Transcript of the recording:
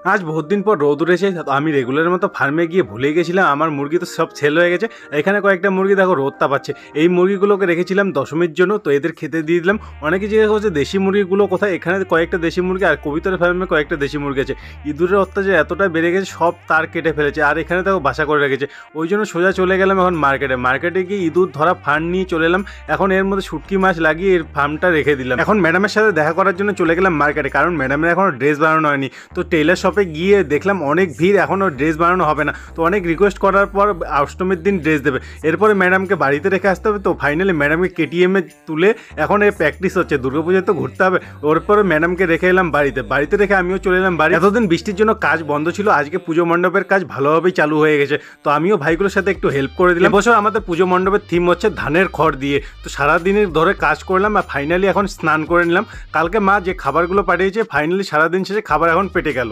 আজ বহুত দিন পর রোদ উঠেছে, তো আমি রেগুলারের মতো ফার্মে গিয়ে ভুলে গেছিলাম আমার মুরগি তো সব সেল হয়ে গেছে। এখানে কয়েকটা মুরগি দেখো রোদটা পাচ্ছে। এই মুরগিগুলোকে রেখেছিলাম দশমীর জন্য, তো এদের খেতে দিয়ে দিলাম। অনেকে জিজ্ঞাসা করছে দেশি মুরগিগুলো কোথায়, এখানে কয়েকটা দেশি মুরগি আর কবিতর ফার্মে কয়েকটা দেশি মুরগি আছে। ইঁদুরের অত্যাচার এতটা বেড়ে গেছে, সব তার কেটে ফেলেছে, আর এখানে দেখো বাসা করে রেখেছে। ওই জন্য সোজা চলে গেলাম এখন মার্কেটে গিয়ে ইঁদুর ধরা ফার্ম নিয়ে চলে এলাম। এখন এর মধ্যে শুটকি মাছ লাগিয়ে এর ফার্মটা রেখে দিলাম। এখন ম্যাডামের সাথে দেখা করার জন্য চলে গেলাম মার্কেটে, কারণ ম্যাডামের এখনো ড্রেস বানানো হয়নি। তো টেইলার শপে গিয়ে দেখলাম অনেক ভিড়, এখনও ড্রেস বানানো হবে না। তো অনেক রিকোয়েস্ট করার পর অষ্টমীর দিন ড্রেস দেবে, এরপরে ম্যাডামকে বাড়িতে রেখে আসতে হবে। তো ফাইনালি ম্যাডামকে কেটিএমে তুলে এখন এই প্র্যাকটিস হচ্ছে, দুর্গাপুজোয় তো ঘুরতে হবে। ওরপরে ম্যাডামকে রেখে এলাম বাড়িতে রেখে আমিও চলে এলাম বাড়ি। এতদিন বৃষ্টির জন্য কাজ বন্ধ ছিল, আজকে পুজো মণ্ডপের কাজ ভালোভাবেই চালু হয়ে গেছে। তো আমিও ভাইগুলোর সাথে একটু হেল্প করে দিলাম। এবছর আমাদের পুজো মণ্ডপের থিম হচ্ছে ধানের খড় দিয়ে। তো সারাদিনের ধরে কাজ করলাম আর ফাইনালি এখন স্নান করে নিলাম। কালকে মা যে খাবারগুলো পাঠিয়েছে, ফাইনালি সারাদিন শেষে খাবার এখন পেটে গেল।